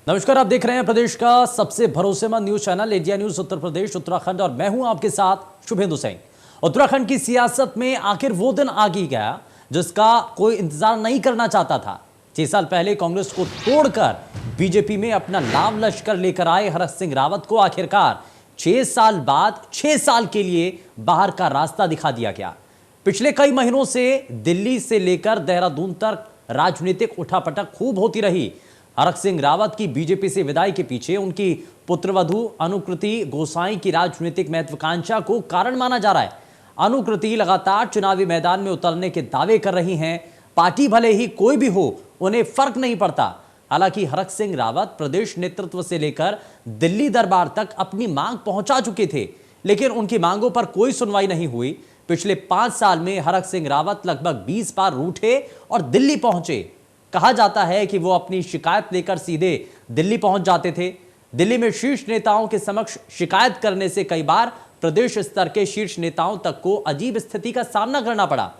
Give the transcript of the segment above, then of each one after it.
नमस्कार, आप देख रहे हैं प्रदेश का सबसे भरोसेमंद news channel India news Uttar Pradesh Uttarakhand और मैं हूं आपके साथ शुभेंदु सिंह। उत्तराखंड की सियासत में आखिर वो दिन आ ही गया जिसका कोई इंतजार नहीं करना चाहता था। 6 साल पहले कांग्रेस को तोड़कर बीजेपी में अपना लाव लश्कर लेकर आए हरक सिंह रावत को आखिरकार 6 साल बाद 6 साल के लिए बाहर का रास्ता दिखा दिया गया। पिछले कई महीनों से दिल्ली से लेकर देहरादून तक राजनीतिक उठापटक खूब होती रही। हरक सिंह रावत की बीजेपी से विदाई के पीछे उनकी पुत्रवधू अनुकृति गोसाई की राजनीतिक महत्वाकांक्षा को कारण माना जा रहा है। अनुकृति लगातार चुनावी मैदान में उतरने के दावे कर रही हैं। पार्टी भले ही कोई भी हो, उन्हें फर्क नहीं पड़ता। हालांकि हरक सिंह रावत प्रदेश नेतृत्व से लेकर दिल्ली दरबार तक अपनी मांग पहुंचा चुके थे, लेकिन उनकी मांगों पर कोई सुनवाई नहीं हुई। पिछले 5 साल में हरक सिंह रावत लगभग 20 बार रूठे और दिल्ली पहुंचे। कहा जाता है कि वो अपनी शिकायत लेकर सीधे दिल्ली पहुंच जाते थे। दिल्ली में शीर्ष नेताओं के समक्ष शिकायत करने से कई बार प्रदेश स्तर के शीर्ष नेताओं तक को अजीब स्थिति का सामना करना पड़ा।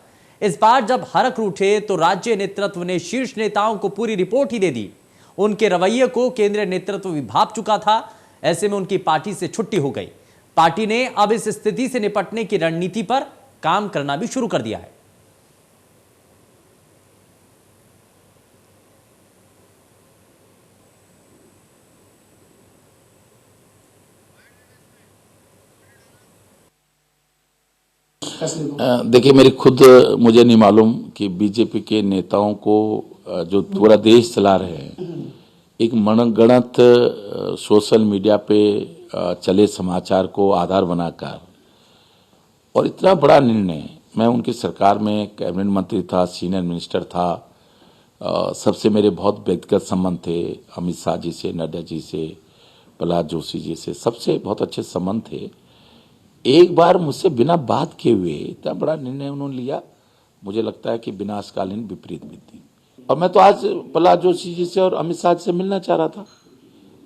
इस बार जब हरक रूठे तो राज्य नेतृत्व ने शीर्ष नेताओं को पूरी रिपोर्ट ही दे दी। उनके रवैये को केंद्रीय नेतृत्व भी भांप चुका था। ऐसे में उनकी पार्टी से छुट्टी हो गई। पार्टी ने अब इस स्थिति से निपटने की रणनीति पर काम करना भी शुरू कर दिया है। देखिए, मुझे नहीं मालूम कि बीजेपी के नेताओं को जो पूरा देश चला रहे हैं, एक मनगढ़ंत सोशल मीडिया पे चले समाचार को आधार बनाकर और इतना बड़ा निर्णय, मैं उनकी सरकार में कैबिनेट मंत्री था, सीनियर मिनिस्टर था, सबसे मेरे बहुत व्यक्तिगत संबंध थे। अमित शाह जी से, नड्डा जी से, प्रहलाद जोशी जी से, सबसे बहुत अच्छे संबंध थे। एक बार मुझसे बिना बात किए हुए इतना बड़ा निर्णय उन्होंने लिया, मुझे लगता है कि विनाशकालीन विपरीत बुद्धि। और मैं तो आज प्रहलाद जोशी जी से और अमित शाह जी से मिलना चाह रहा था,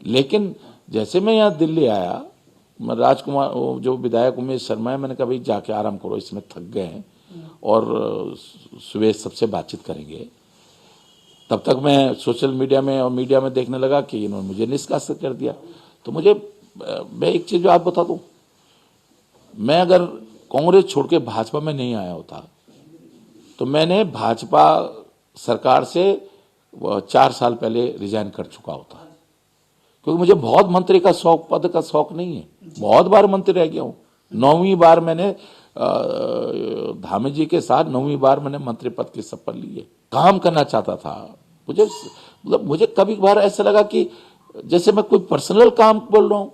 लेकिन जैसे मैं यहाँ दिल्ली आया, मैं राजकुमार जो विधायक उमेश शर्मा है, मैंने कहा भाई जाके आराम करो, इसमें थक गए हैं और सुबह सबसे बातचीत करेंगे। तब तक मैं सोशल मीडिया में और मीडिया में देखने लगा कि इन्होंने मुझे निष्कासित कर दिया। तो मैं एक चीज़ आप बता दूँ, मैं अगर कांग्रेस छोड़ के भाजपा में नहीं आया होता तो मैंने भाजपा सरकार से 4 साल पहले रिजाइन कर चुका होता, क्योंकि मुझे बहुत मंत्री का शौक, पद का शौक नहीं है। बहुत बार मंत्री रह गया हूँ। 9वीं बार मैंने धामी जी के साथ 9वीं बार मैंने मंत्री पद की शपथ ली है। काम करना चाहता था। मुझे कभी बार ऐसा लगा कि जैसे मैं कोई पर्सनल काम बोल रहा हूँ।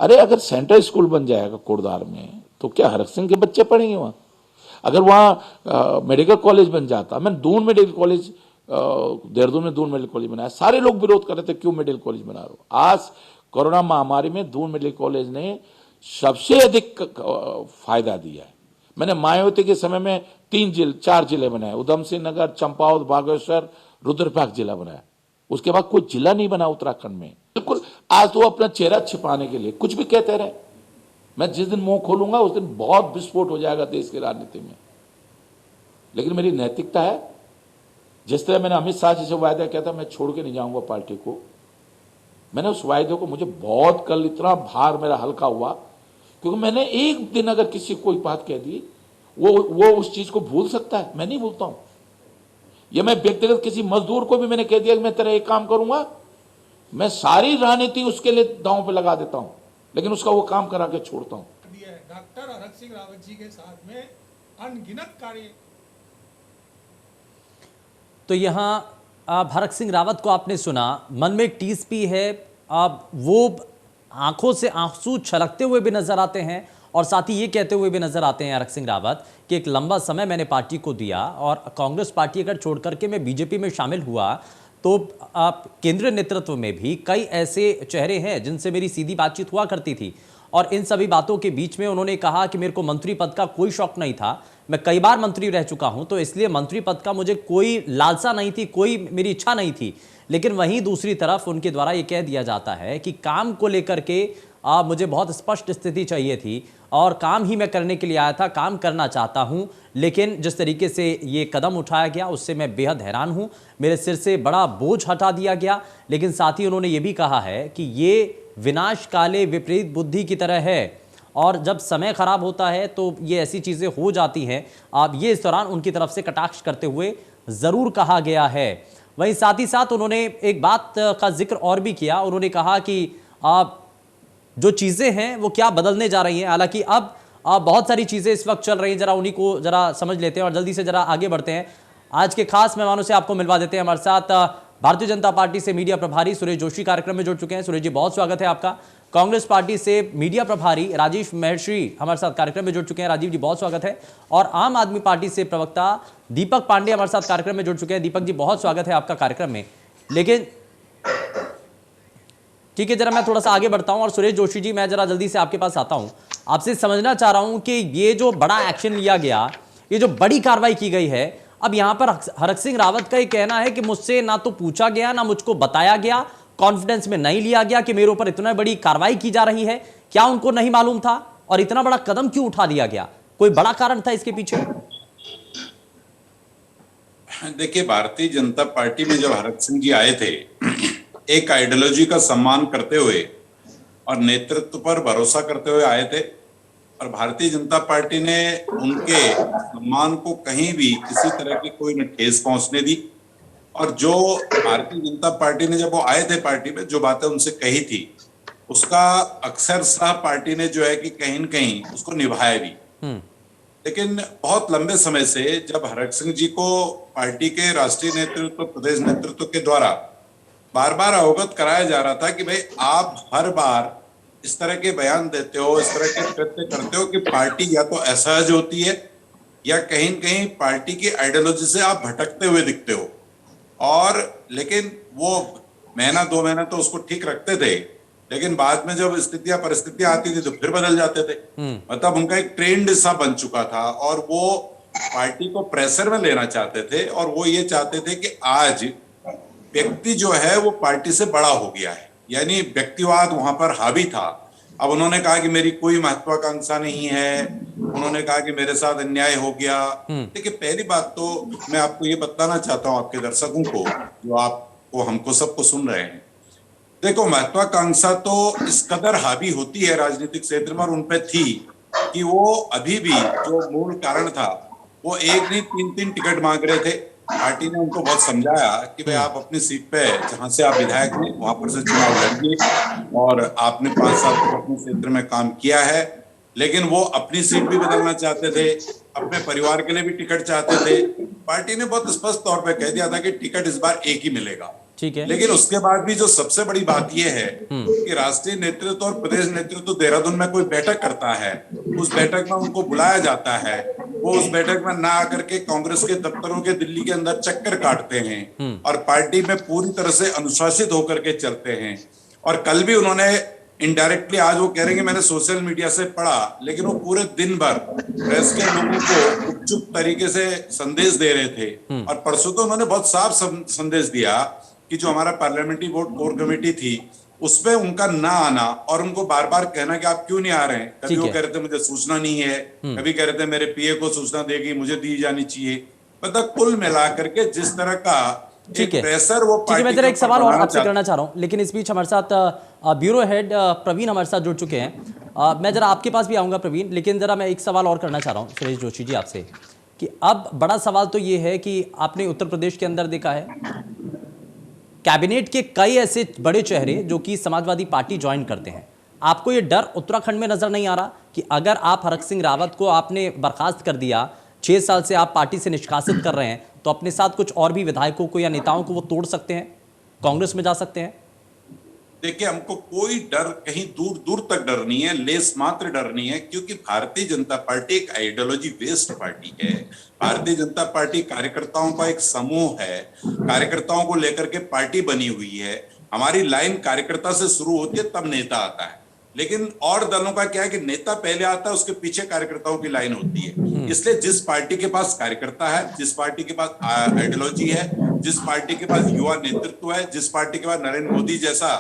अरे अगर सेंट्रल स्कूल बन जाएगा कोटद्वार में तो क्या हरक सिंह के बच्चे पढ़ेंगे वहाँ? अगर वहाँ मेडिकल कॉलेज बन जाता, मैं दून मेडिकल कॉलेज, देहरादून में दून मेडिकल कॉलेज बनाया, सारे लोग विरोध कर रहे थे क्यों मेडिकल कॉलेज बना रहे हो। आज कोरोना महामारी में दून मेडिकल कॉलेज ने सबसे अधिक फायदा दिया है। मैंने मायावती के समय में 4 जिले बनाए, उधम सिंह नगर, चंपावत, बागेश्वर, रुद्रप्रयाग जिला बनाया। उसके बाद कोई जिला नहीं बना उत्तराखंड में। बिल्कुल आज तो अपना चेहरा छिपाने के लिए कुछ भी कहते रहे। मैं जिस दिन मुंह खोलूंगा उस दिन बहुत विस्फोट हो जाएगा देश की राजनीति में। लेकिन मेरी नैतिकता है, जिस तरह मैंने अमित शाह जी से वायदा किया था मैं छोड़ के नहीं जाऊंगा पार्टी को, मैंने उस वायदे को, मुझे बहुत कल इतना भार मेरा हल्का हुआ, क्योंकि मैंने एक दिन अगर किसी को कोई बात कह दी, वो उस चीज को भूल सकता है, मैं नहीं भूलता हूं। ये मैं व्यक्तिगत किसी मजदूर को भी मैंने कह दिया कि मैं तेरा एक काम करूंगा, मैं सारी राजनीति उसके लिए दांव पे लगा देता हूं, लेकिन उसका वो काम करा के छोड़ता हूं। डॉक्टर हरक सिंह रावत जी के साथ में अनगिनत कार्य। तो यहां अब हरक सिंह रावत को आपने सुना, मन में टीस भी है। अब वो आंखों से आंसू छलकते हुए भी नजर आते हैं और साथ ही ये कहते हुए भी नजर आते हैं हरक सिंह रावत कि एक लंबा समय मैंने पार्टी को दिया और कांग्रेस पार्टी अगर छोड़ करके मैं बीजेपी में शामिल हुआ तो आप केंद्रीय नेतृत्व में भी कई ऐसे चेहरे हैं जिनसे मेरी सीधी बातचीत हुआ करती थी। और इन सभी बातों के बीच में उन्होंने कहा कि मेरे को मंत्री पद का कोई शौक नहीं था, मैं कई बार मंत्री रह चुका हूं, तो इसलिए मंत्री पद का मुझे कोई लालसा नहीं थी, कोई मेरी इच्छा नहीं थी। लेकिन वहीं दूसरी तरफ उनके द्वारा यह कह दिया जाता है कि काम को लेकर के मुझे बहुत स्पष्ट स्थिति चाहिए थी और काम ही मैं करने के लिए आया था, काम करना चाहता हूं, लेकिन जिस तरीके से ये कदम उठाया गया उससे मैं बेहद हैरान हूं। मेरे सिर से बड़ा बोझ हटा दिया गया। लेकिन साथ ही उन्होंने ये भी कहा है कि ये विनाश काले विपरीत बुद्धि की तरह है और जब समय खराब होता है तो ये ऐसी चीजें हो जाती हैं। आप ये इस दौरान उनकी तरफ से कटाक्ष करते हुए जरूर कहा गया है। वहीं साथ ही साथ उन्होंने एक बात का जिक्र और भी किया। उन्होंने कहा कि आप जो चीजें हैं वो क्या बदलने जा रही हैं। हालांकि अब बहुत सारी चीजें इस वक्त चल रही हैं, जरा उन्हीं को जरा समझ लेते हैं और जल्दी से जरा आगे बढ़ते हैं। आज के खास मेहमानों से आपको मिलवा देते हैं। हमारे साथ भारतीय जनता पार्टी से मीडिया प्रभारी सुरेश जोशी कार्यक्रम में जुड़ चुके हैं। सुरेश जी, बहुत स्वागत है आपका। कांग्रेस पार्टी से मीडिया प्रभारी राजीव महर्षि हमारे साथ कार्यक्रम में जुड़ चुके हैं। राजीव जी, बहुत स्वागत है। और आम आदमी पार्टी से प्रवक्ता दीपक पांडे हमारे साथ कार्यक्रम में जुड़ चुके हैं। दीपक जी, बहुत स्वागत है आपका कार्यक्रम में। लेकिन ठीक है, जरा मैं थोड़ा सा आगे बढ़ता हूं और सुरेश जोशी जी, मैं जरा जल्दी से आपके पास आता हूं। आपसे समझना चाह रहा हूं कि ये जो बड़ा एक्शन लिया गया, ये जो बड़ी कार्रवाई की गई है, अब यहां पर हरक सिंह रावत का ये कहना है कि मुझसे ना तो पूछा गया, ना मुझको बताया गया, कॉन्फिडेंस में नहीं लिया गया कि मेरे ऊपर इतना बड़ी कार्रवाई की जा रही है। क्या उनको नहीं मालूम था और इतना बड़ा कदम क्यों उठा दिया गया? कोई बड़ा कारण था इसके पीछे? देखिए, भारतीय जनता पार्टी में जब हरक सिंह जी आए थे, एक आइडियोलॉजी का सम्मान करते हुए और नेतृत्व पर भरोसा करते हुए आए थे और भारतीय जनता पार्टी ने उनके सम्मान को कहीं भी किसी तरह की कोई न ठेस पहुंचने दी। और जो भारतीय जनता पार्टी ने जब वो आए थे पार्टी में, जो बातें उनसे कही थी, उसका अक्सर सह पार्टी ने जो है कि कहीं न कहीं उसको निभाया भी। लेकिन बहुत लंबे समय से जब हरक सिंह जी को पार्टी के राष्ट्रीय नेतृत्व, प्रदेश नेतृत्व के द्वारा बार बार अवगत कराया जा रहा था कि भाई आप हर बार इस तरह के बयान देते हो, इस तरह के कृत्य करते हो कि पार्टी या तो असहज होती है या कहीं न कहीं पार्टी की आइडियोलॉजी से आप भटकते हुए दिखते हो। और लेकिन वो महीना 2 महीना तो उसको ठीक रखते थे, लेकिन बाद में जब स्थितियां परिस्थितियां आती थी तो फिर बदल जाते थे। मतलब उनका एक ट्रेंड सा बन चुका था और वो पार्टी को प्रेशर में लेना चाहते थे और वो ये चाहते थे कि आज व्यक्ति जो है वो पार्टी से बड़ा हो गया है, यानी व्यक्तिवाद वहां पर हावी था। अब उन्होंने कहा कि मेरी कोई महत्वाकांक्षा नहीं है, उन्होंने कहा कि मेरे साथ अन्याय हो गया। देखिए, पहली बात तो मैं आपको ये बताना चाहता हूं, आपके दर्शकों को, जो आपको हमको सबको सुन रहे हैं, देखो, महत्वाकांक्षा तो इस कदर हावी होती है राजनीतिक क्षेत्र में और उनपे थी कि वो अभी भी जो मूल कारण था, वो एक नहीं 3-3 टिकट मांग रहे थे। पार्टी ने उनको बहुत समझाया कि भाई आप अपनी सीट पे, जहां से आप विधायक हैं, वहां पर से चुनाव लड़िए और आपने 5 साल तक अपने क्षेत्र में काम किया है। लेकिन वो अपनी सीट भी बदलना चाहते थे, अपने परिवार के लिए भी टिकट चाहते थे। पार्टी ने बहुत स्पष्ट तौर पे कह दिया था कि टिकट इस बार एक ही मिलेगा। ठीक है। लेकिन उसके बाद भी जो सबसे बड़ी बात यह है कि राष्ट्रीय नेतृत्व और प्रदेश नेतृत्व देहरादून में कोई बैठक करता है, उस बैठक में उनको बुलाया जाता है, वो उस बैठक में ना आकर के कांग्रेस के दफ्तरों के दिल्ली के अंदर चक्कर काटते हैं और पार्टी में पूरी तरह से अनुशासित होकर के चलते हैं। और कल भी उन्होंने इनडायरेक्टली, आज वो कह रहे हैं कि मैंने सोशल मीडिया से पढ़ा, लेकिन वो पूरे दिन भर प्रेस के लोगों को गुपचुप तरीके से संदेश दे रहे थे। और परसों तो उन्होंने बहुत साफ संदेश दिया कि जो हमारा पार्लियामेंट्री बोर्ड कोर कमेटी थी उसपे उनका ना आना और उनको बार बार कहना कि आप क्यों नहीं आ रहे हैं। कभी वो कह रहे थे मुझे सूचना नहीं है, कभी कह रहे थे मेरे पीए को सूचना देगी, मुझे दी जानी चाहिए। मतलब कुल मिलाकर के जिस तरह का एक प्रेशर वो पार्टी, मैं जरा एक सवाल और आपसे करना चाह रहा हूं, लेकिन इस बीच हमारे साथ ब्यूरो हेड प्रवीण हमारे साथ जुड़ चुके हैं। मैं जरा आपके पास भी आऊंगा प्रवीण, लेकिन जरा मैं एक सवाल और करना चाह रहा हूं सुरेश जोशी जी आपसे कि अब बड़ा सवाल तो ये है कि आपने उत्तर प्रदेश के अंदर देखा है कैबिनेट के कई ऐसे बड़े चेहरे जो कि समाजवादी पार्टी ज्वाइन करते हैं। आपको ये डर उत्तराखंड में नजर नहीं आ रहा कि अगर आप हरक सिंह रावत को आपने बर्खास्त कर दिया, 6 साल से आप पार्टी से निष्कासित कर रहे हैं, तो अपने साथ कुछ और भी विधायकों को या नेताओं को वो तोड़ सकते हैं, कांग्रेस में जा सकते हैं? देखिए, हमको कोई डर, कहीं दूर दूर तक डर नहीं है, लेस मात्र डर नहीं है, क्योंकि भारतीय जनता पार्टी एक आइडियोलॉजी बेस्ड पार्टी है। भारतीय जनता पार्टी कार्यकर्ताओं का एक समूह है, कार्यकर्ताओं को लेकर के पार्टी बनी हुई है। हमारी लाइन कार्यकर्ता से शुरू होती है, तब नेता आता है। लेकिन और दलों का क्या है कि नेता पहले आता है, उसके पीछे कार्यकर्ताओं की लाइन होती है। इसलिए जिस पार्टी के पास कार्यकर्ता है, जिस पार्टी के पास आइडियोलॉजी है, जिस पार्टी के पास युवा नेतृत्व है, जिस पार्टी के पास नरेंद्र मोदी जैसा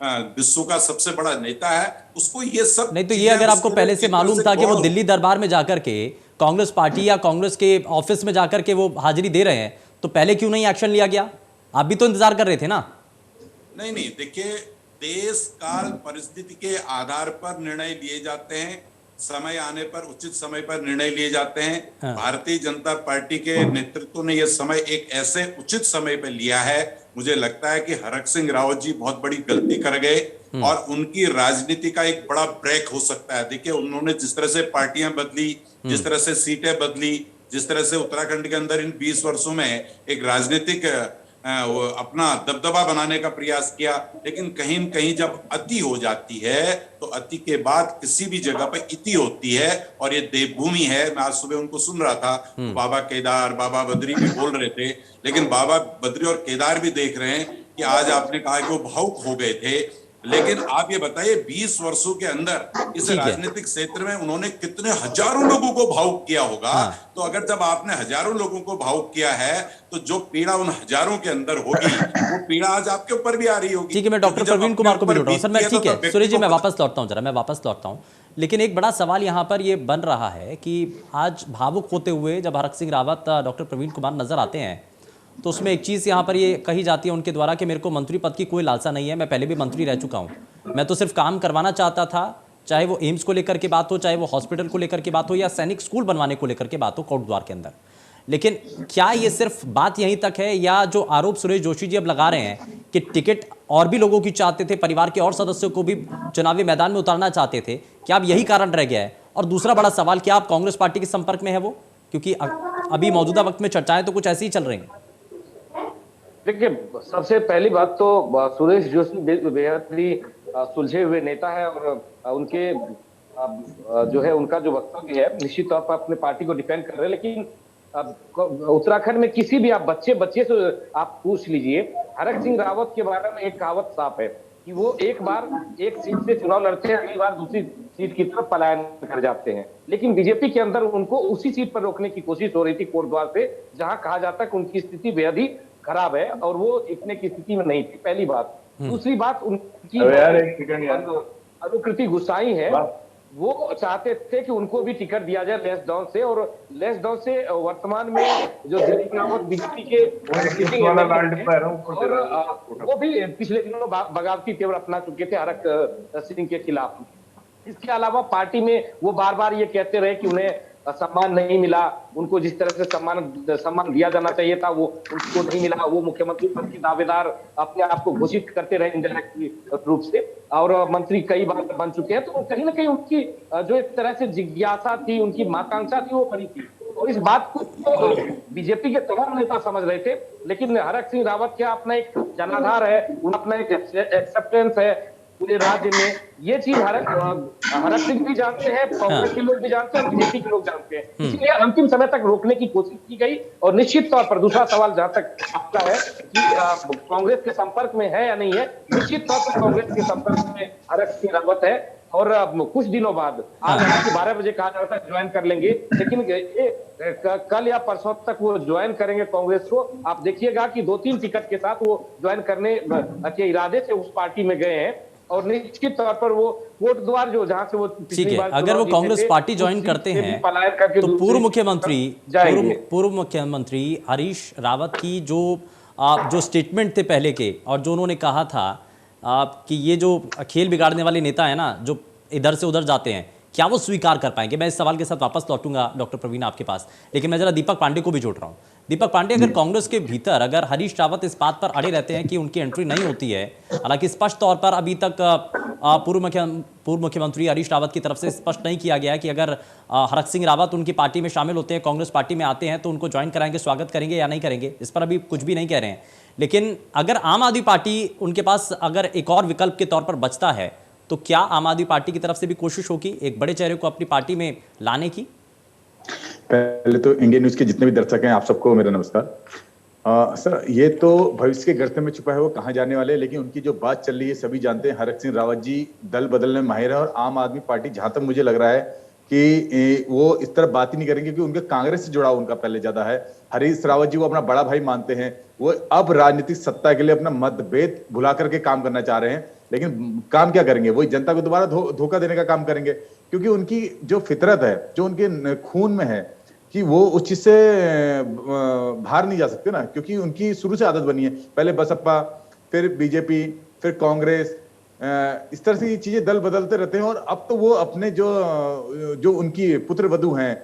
विश्व का सबसे बड़ा नेता है, उसको ये सब नहीं तो ये अगर आपको पहले से मालूम था कि वो दिल्ली दरबार में जाकर के कांग्रेस पार्टी या कांग्रेस के ऑफिस में जाकर के वो हाजिरी दे रहे हैं, तो पहले क्यों नहीं एक्शन लिया गया? आप भी तो इंतजार कर रहे थे ना। नहीं नहीं, देखिए, देश काल परिस्थिति के आधार पर निर्णय लिए जाते हैं, समय आने पर उचित समय पर निर्णय लिए जाते हैं। हाँ। भारतीय जनता पार्टी के नेतृत्व ने यह समय एक ऐसे उचित समय पर लिया है, मुझे लगता है कि हरक सिंह रावत जी बहुत बड़ी गलती कर गए और उनकी राजनीति का एक बड़ा ब्रेक हो सकता है। देखिए, उन्होंने जिस तरह से पार्टियां बदली, जिस तरह से सीटें बदली, जिस तरह से उत्तराखंड के अंदर इन 20 वर्षों में एक राजनीतिक अपना दबदबा बनाने का प्रयास किया, लेकिन कहीं न कहीं जब अति हो जाती है तो अति के बाद किसी भी जगह पर इति होती है, और ये देवभूमि है। मैं आज सुबह उनको सुन रहा था, तो बाबा केदार, बाबा बद्री भी बोल रहे थे, लेकिन बाबा बद्री और केदार भी देख रहे हैं कि आज आपने कहा कि वो भावुक हो गए थे, लेकिन आप ये बताइए 20 वर्षों के अंदर इस राजनीतिक क्षेत्र में उन्होंने कितने हजारों लोगों को भावुक किया होगा। हाँ। तो अगर जब आपने हजारों लोगों को भावुक किया है, तो जो पीड़ा उन हजारों के अंदर होगी वो पीड़ा आज आपके ऊपर भी आ रही होगी। ठीक है, मैं डॉक्टर प्रवीण कुमार को भी जोड़ रहा हूं। सर, मैं ठीक है सुरेश जी, मैं वापस लौटता हूं, जरा मैं वापस लौटता हूं। लेकिन एक बड़ा सवाल यहां पर ये बन रहा है कि आज भावुक होते हुए जब हरक सिंह रावत डॉक्टर प्रवीण कुमार नजर आते हैं, तो उसमें एक चीज़ यहाँ पर ये कही जाती है उनके द्वारा कि मेरे को मंत्री पद की कोई लालसा नहीं है, मैं पहले भी मंत्री रह चुका हूँ, मैं तो सिर्फ काम करवाना चाहता था, चाहे वो एम्स को लेकर के बात हो, चाहे वो हॉस्पिटल को लेकर के बात हो, या सैनिक स्कूल बनवाने को लेकर के बात हो कोटद्वार के अंदर। लेकिन क्या ये सिर्फ बात यहीं तक है, या जो आरोप सुरेश जोशी जी अब लगा रहे हैं कि टिकट और भी लोगों की चाहते थे, परिवार के और सदस्यों को भी चुनावी मैदान में उतारना चाहते थे, क्या अब यही कारण रह गया है? और दूसरा बड़ा सवाल, क्या आप कांग्रेस पार्टी के संपर्क में है वो? क्योंकि अभी मौजूदा वक्त में चर्चाएं तो कुछ ऐसी ही चल रही हैं। देखिए, सबसे पहली बात तो सुरेश जोशी बेहद ही सुलझे हुए नेता है, और उनके जो है उनका जो वक्तव्य है निश्चित तौर पर अपने पार्टी को डिफेंड कर रहे हैं। लेकिन उत्तराखंड में किसी भी आप बच्चे से आप पूछ लीजिए, हरक सिंह रावत के बारे में एक कहावत साफ है कि वो एक बार एक सीट से चुनाव लड़ते हैं, अगली बार दूसरी सीट की तरफ पलायन कर जाते हैं। लेकिन बीजेपी के अंदर उनको उसी सीट पर रोकने की कोशिश हो रही थी कोटद्वार से, जहां कहा जाता है कि उनकी स्थिति बेहद ही खराब है और वो इतने की स्थिति में नहीं थी, पहली बात। दूसरी बात, उनकी अनुकृति गुस्साई है, वो चाहते थे कि उनको भी टिकट दिया जाए लेस डाउन से, और लेस डाउन से वर्तमान में जो दिलीप रावत बीजेपी के और वो भी पिछले दिनों बगावती तेवर अपना चुके थे हरक सिंह के खिलाफ। इसके अलावा पार्टी में वो बार बार ये कहते रहे कि उन्हें सम्मान नहीं मिला, उनको जिस तरह से सम्मान दिया जाना चाहिए था वो उनको नहीं मिला। वो मुख्यमंत्री पद के दावेदार अपने आप को घोषित करते रहे इनडायरेक्ट रूप से, और मंत्री कई बार बन चुके हैं। तो कहीं ना कहीं उनकी जो एक तरह से जिज्ञासा थी, उनकी महत्वाकांक्षा थी, वो बड़ी थी, और इस बात को तो बीजेपी के तमाम नेता समझ रहे थे। लेकिन हरक सिंह रावत का अपना एक जनाधार है, अपना एक एक्सेप्टेंस है पूरे राज्य में, ये चीज हरक सिंह भी जानते हैं, कांग्रेस के लोग भी जानते हैं, बीजेपी के लोग जानते हैं। इसलिए अंतिम समय तक रोकने की कोशिश की गई। और निश्चित तौर पर दूसरा सवाल जहां तक आता है कि कांग्रेस के संपर्क में है या नहीं है, निश्चित तौर पर कांग्रेस के संपर्क में हरक सिंह रावत है, और कुछ दिनों बाद आज रात 12 बजे कहा जा रहा था ज्वाइन कर लेंगे, लेकिन कल या परसों तक वो ज्वाइन करेंगे कांग्रेस को। आप देखिएगा कि 2-3 टिकट के साथ वो ज्वाइन करने के इरादे से उस पार्टी में गए हैं, और निश्चित तौर पर वो कोटद्वार जो जहां से वो ठीक है, अगर वो कांग्रेस पार्टी ज्वाइन करते हैं तो पूर्व मुख्यमंत्री हरीश रावत की जो स्टेटमेंट थे पहले के, और जो उन्होंने कहा था कि ये जो खेल बिगाड़ने वाले नेता है ना, जो इधर से उधर जाते हैं, क्या वो स्वीकार कर पाएंगे? मैं इस सवाल के साथ वापस लौटूंगा डॉक्टर प्रवीण आपके पास, लेकिन मैं जरा दीपक पांडे को भी जोड़ रहा हूँ। दीपक पांडे, अगर कांग्रेस के भीतर अगर हरीश रावत इस बात पर अड़े रहते हैं कि उनकी एंट्री नहीं होती है, हालांकि स्पष्ट तौर पर अभी तक पूर्व मुख्यमंत्री हरीश रावत की तरफ से स्पष्ट नहीं किया गया है कि अगर हरक सिंह रावत उनकी पार्टी में शामिल होते हैं, कांग्रेस पार्टी में आते हैं, तो उनको ज्वाइन कराएंगे, स्वागत करेंगे या नहीं करेंगे, इस पर अभी कुछ भी नहीं कह रहे हैं। लेकिन अगर आम आदमी पार्टी उनके पास अगर एक और विकल्प के तौर पर बचता है, तो क्या आम आदमी पार्टी की तरफ से भी कोशिश होगी एक बड़े चेहरे को अपनी पार्टी में लाने की? पहले तो इंडियन न्यूज के जितने भी दर्शक हैं, आप सबको मेरा नमस्कार। सर, ये तो भविष्य के गर्त में छुपा है, वो कहाँ जाने वाले हैं, लेकिन उनकी जो बात चल रही है सभी जानते हैं। हरक सिंह रावत जी दल बदलने में माहिर है, और आम आदमी पार्टी जहां तक मुझे लग रहा है कि वो इस तरह बात ही नहीं करेंगे, क्योंकि उनके कांग्रेस से जुड़ाव उनका पहले ज्यादा है। हरीश रावत जी वो अपना बड़ा भाई मानते हैं, वो अब राजनीतिक सत्ता के लिए अपना मतभेद भुला करके काम करना चाह रहे हैं। लेकिन काम क्या करेंगे, वही जनता को दोबारा धोखा देने का काम करेंगे, क्योंकि उनकी जो फितरत है, जो उनके खून में है, कि वो उस चीज से बाहर नहीं जा सकते ना, क्योंकि उनकी शुरू से आदत बनी है। पहले बसपा, फिर बीजेपी, फिर कांग्रेस, इस तरह से ये चीजें दल बदलते रहते हैं। और अब तो वो अपने जो उनकी पुत्र वधू हैं,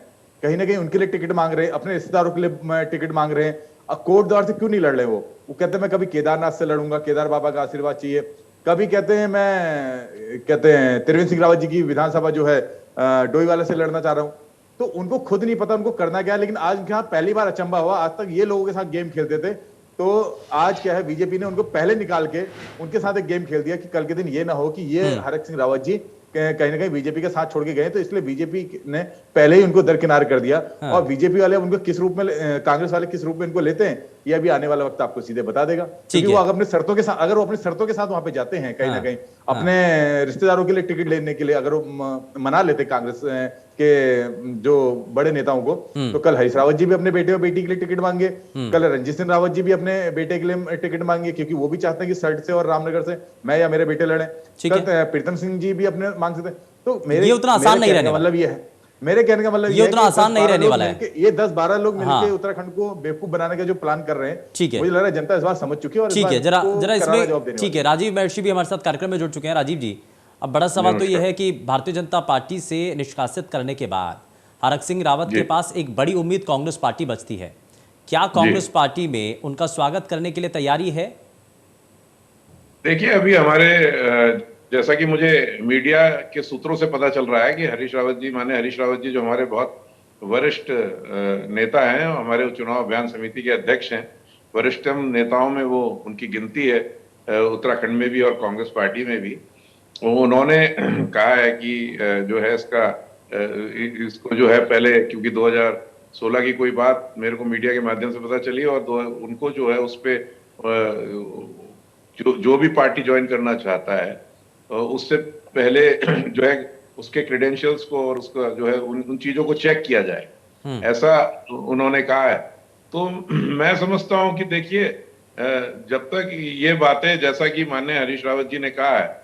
कहीं ना कहीं उनके लिए टिकट मांग रहे हैं, अपने रिश्तेदारों के लिए टिकट मांग रहे हैं। अब कोर्ट द्वार से क्यों नहीं लड़ रहे? वो कहते हैं मैं कभी केदारनाथ से लड़ूंगा, केदार बाबा का आशीर्वाद चाहिए। कभी कहते हैं त्रिवेंद्र सिंह रावत जी की विधानसभा जो है डोईवाला से लड़ना चाह रहा हूं। तो उनको खुद नहीं पता उनको करना क्या है। लेकिन आज उनके यहाँ पहली बार अचंबा हुआ, आज तक ये लोगों के साथ गेम खेलते थे, तो आज क्या है, बीजेपी ने उनको पहले निकाल के उनके साथ एक गेम खेल दिया कि कल के दिन ये ना हो कि ये हरक सिंह रावत जी कहीं ना कहीं बीजेपी का साथ छोड़ के गए। तो इसलिए बीजेपी ने पहले ही उनको दरकिनार कर दिया। हाँ। और बीजेपी वाले उनको किस रूप में, कांग्रेस वाले किस रूप में इनको लेते हैं, ये अभी आने वाला वक्त आपको सीधे बता देगा। क्योंकि वो अपने शर्तों के साथ, अगर वो अपनी शर्तों के साथ वहां पे जाते हैं, कहीं ना कहीं अपने रिश्तेदारों के लिए टिकट लेने के लिए अगर वो मना लेते कांग्रेस के जो बड़े नेताओं को, तो कल हरीश रावत जी भी अपने बेटे और बेटी के लिए टिकट मांगे, कल रंजीत सिंह रावत जी भी अपने बेटे के लिए टिकट मांगे, क्योंकि वो भी चाहते हैं कि सल्ट से और रामनगर से मैं या मेरे बेटे लड़े। कल प्रीतम सिंह जी भी अपने मांग सकते हैं। तो मेरे ये उतना आसान नहीं रहने वाला। मतलब ये है, मेरे कहने का मतलब ये उतना आसान नहीं रहने वाला है। ये 10-12 लोग मिलकर उत्तराखंड को बेवकूफ बनाने का जो प्लान कर रहे हैं, ठीक है, मुझे लग रहा है जनता इस बात समझ चुकी है। और ठीक है, जरा इसमें ठीक है, राजीव महर्षि भी हमारे साथ कार्यक्रम में जुड़ चुके हैं। राजीव जी, अब बड़ा सवाल तो यह है कि भारतीय जनता पार्टी से निष्कासित करने के बाद हरक सिंह रावत के पास एक बड़ी उम्मीद कांग्रेस पार्टी बचती है। क्या कांग्रेस पार्टी में उनका स्वागत करने के लिए तैयारी है? देखिए, अभी हमारे जैसा कि मुझे मीडिया के सूत्रों से पता चल रहा है कि हरीश रावत जी, माने हरीश रावत जी जो हमारे बहुत वरिष्ठ नेता हैं, हमारे चुनाव अभियान समिति के अध्यक्ष हैं, वरिष्ठतम नेताओं में वो उनकी गिनती है उत्तराखंड में भी और कांग्रेस पार्टी में भी। उन्होंने कहा है कि जो है इसको जो है पहले, क्योंकि 2016 की कोई बात मेरे को मीडिया के माध्यम से पता चली, और उनको जो है उस पे जो भी पार्टी ज्वाइन करना चाहता है उससे पहले जो है उसके क्रेडेंशियल्स को और उसका जो है उन चीजों को चेक किया जाए, ऐसा उन्होंने कहा है। तो मैं समझता हूं कि देखिए, जब तक ये बातें, जैसा कि माननीय हरीश रावत जी ने कहा है,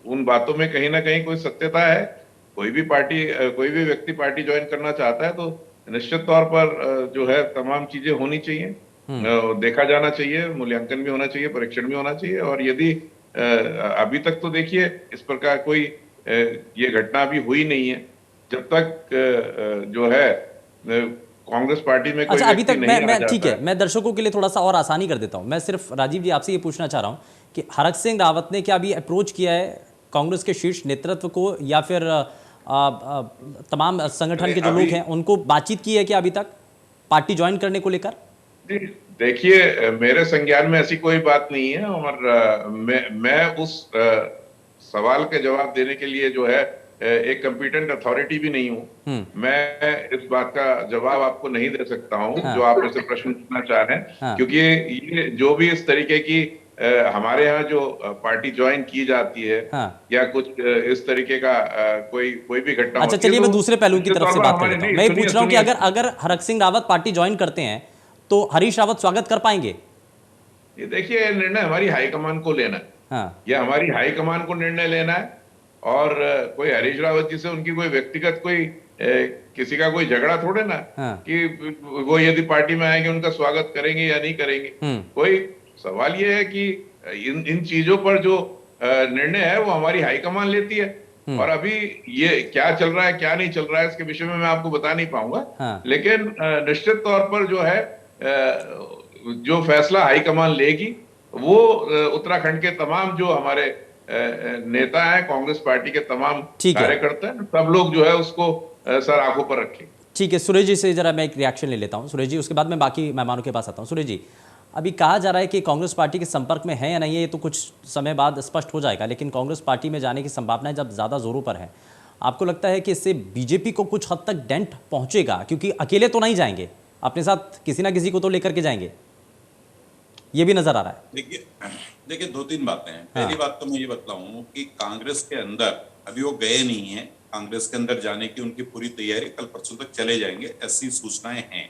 उन बातों में कहीं ना कहीं कोई सत्यता है। कोई भी व्यक्ति पार्टी ज्वाइन करना चाहता है तो निश्चित तौर पर जो है तमाम चीजें होनी चाहिए, देखा जाना चाहिए, मूल्यांकन भी होना चाहिए, परीक्षण भी होना चाहिए। और यदि अभी तक तो देखिए इस प्रकार कोई ये घटना अभी हुई नहीं है, जब तक जो है कांग्रेस पार्टी में कोई अभी तक मैं ठीक है, मैं दर्शकों के लिए थोड़ा सा और आसानी कर देता हूं। मैं सिर्फ राजीव जी आपसे ये पूछना चाह रहा हूं कि हरक सिंह रावत ने क्या अभी अप्रोच किया है कांग्रेस के शीर्ष नेतृत्व को, या फिर तमाम संगठन के जो लोग हैं उनको बातचीत की है क्या अभी तक पार्टी ज्वाइन करने को लेकर? देखिए, मेरे संज्ञान में ऐसी कोई बात नहीं है, और मैं उस सवाल के जवाब देने के लिए जो है एक कॉम्पिटेंट अथॉरिटी भी नहीं हूं। मैं इस बात का जवाब आपको नहीं दे सकता हूं जो आप मुझसे प्रश्न पूछना चाह रहे हैं, क्योंकि ये जो भी इस तरीके की हमारे यहाँ जो पार्टी ज्वाइन की जाती है या कुछ इस तरीके का कोई भी घटना। अच्छा, चलिए मैं दूसरे पहलू की तरफ से बात कर लेता हूं। मैं ये पूछ रहा हूं कि अगर हरक सिंह रावत पार्टी ज्वाइन करते हैं तो हरीश रावत स्वागत कर पाएंगे? ये देखिए, निर्णय हमारी हाईकमान को लेना है। यह हमारी हाईकमान को निर्णय लेना है, और कोई हरीश रावत जी से उनकी कोई व्यक्तिगत किसी का कोई झगड़ा थोड़े ना कि वो यदि पार्टी में आएंगे उनका स्वागत करेंगे या नहीं करेंगे। कोई सवाल ये है कि इन चीजों पर जो निर्णय है वो हमारी हाईकमान लेती है, और अभी ये क्या चल रहा है क्या नहीं चल रहा है इसके विषय में मैं आपको बता नहीं पाऊंगा। लेकिन निश्चित तौर पर जो है जो फैसला हाईकमान लेगी वो उत्तराखंड के तमाम जो हमारे नेता हैं, कांग्रेस पार्टी के तमाम कार्यकर्ता हैं, सब लोग जो है उसको सर आंखों पर रखें। ठीक है, सुरेश जी से जरा मैं एक रिएक्शन ले लेता हूं। सुरेश जी, उसके बाद मैं बाकी मेहमानों के पास आता हूं। सुरेश जी, अभी कहा जा रहा है कि कांग्रेस पार्टी के संपर्क में है या नहीं है ये तो कुछ समय बाद स्पष्ट हो जाएगा, लेकिन कांग्रेस पार्टी में जाने की संभावनाएं जब ज़्यादा जोरों पर है, आपको लगता है कि इससे बीजेपी को कुछ हद तक डेंट पहुंचेगा? क्योंकि अकेले तो नहीं जाएंगे, अपने साथ किसी ना किसी को तो लेकर के जाएंगे, ये भी नजर आ रहा है। देखिए 2-3 बातें हैं। पहली बात तो मैं ये बतलाऊं कि कांग्रेस के अंदर अभी वो गए नहीं है, कांग्रेस के अंदर जाने की उनकी पूरी तैयारी, कल परसों तक चले जाएंगे, ऐसी सूचनाएं हैं।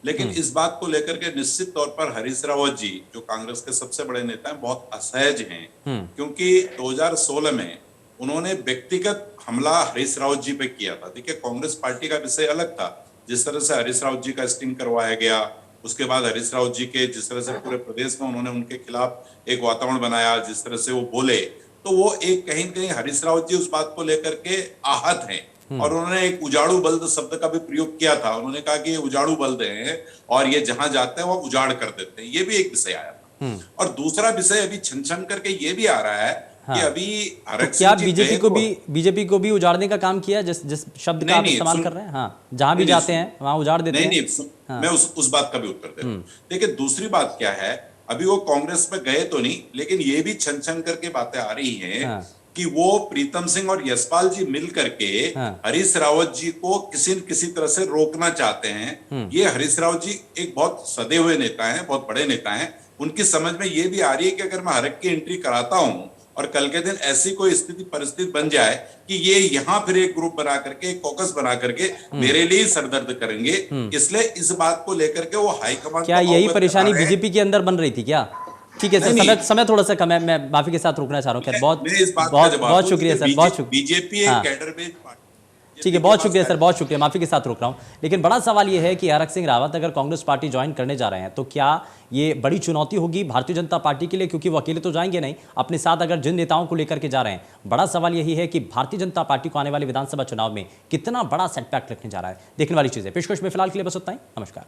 लेकिन इस बात को लेकर के निश्चित तौर पर हरीश रावत जी, जो कांग्रेस के सबसे बड़े नेता हैं, बहुत असहज हैं, क्योंकि 2016 में उन्होंने व्यक्तिगत हमला हरीश रावत जी पे किया था। देखिए, कांग्रेस पार्टी का विषय अलग था, जिस तरह से हरीश रावत जी का स्टिंग करवाया गया, उसके बाद हरीश रावत जी के जिस तरह से पूरे प्रदेश में उन्होंने उनके खिलाफ एक वातावरण बनाया, जिस तरह से वो बोले, तो वो एक कहीं न कहीं हरीश रावत जी उस बात को लेकर के आहत हैं। और उन्होंने एक उजाड़ू बल्द शब्द का भी प्रयोग किया था। उन्होंने कहा कि ये उजाड़ू बल्द हैं और ये जहां जाते हैं वो उजाड़ कर देते हैं। ये भी एक विषय आया था। और दूसरा विषय अभी छन छन करके ये भी आ रहा है कि अभी तो क्या बीजेपी को भी उजाड़ने का काम किया, जिस शब्द का आप इस्तेमाल कर रहे हैं? हाँ, जहां भी जाते हैं वहां उजाड़ देते हैं। नहीं, मैं उस बात का भी उत्तर दे रहा हूं। देखिए, दूसरी बात क्या है, अभी वो कांग्रेस में गए तो नहीं, लेकिन ये भी छन छन करके बातें आ रही हैं कि वो प्रीतम सिंह और यशपाल जी मिल करके हरीश रावत जी को किसी न किसी तरह से रोकना चाहते हैं। ये हरीश रावत जी एक बहुत सदे हुए नेता हैं, बहुत बड़े नेता हैं। उनकी समझ में ये भी आ रही है कि अगर मैं हरक की एंट्री कराता हूं और कल के दिन ऐसी कोई परिस्थिति बन जाए कि ये यहाँ फिर एक ग्रुप बना करके, एक कॉकस बना करके मेरे लिए सरदर्द करेंगे, इसलिए इस बात को लेकर के वो हाईकमान, क्या यही परेशानी बीजेपी के अंदर बन रही थी क्या? ठीक है सर, समय थोड़ा सा कम है, मैं माफी के साथ रुकना चाह रहा हूँ। बहुत शुक्रिया सर, बहुत शुक्रिया। BJP cadre based party. ठीक है, बहुत शुक्रिया सर, बहुत शुक्रिया, माफी के साथ रुक रहा हूं। लेकिन बड़ा सवाल यह है कि हरक सिंह रावत अगर कांग्रेस पार्टी ज्वाइन करने जा रहे हैं तो क्या ये बड़ी चुनौती होगी भारतीय जनता पार्टी के लिए, क्योंकि वो अकेले तो जाएंगे नहीं, अपने साथ अगर जिन नेताओं को लेकर के जा रहे हैं, बड़ा सवाल यही है कि भारतीय जनता पार्टी को आने वाले विधानसभा चुनाव में कितना बड़ा सेटबैक लगने जा रहा है। देखने वाली चीज है। पेशकश में फिलहाल के लिए बस उतना ही। नमस्कार।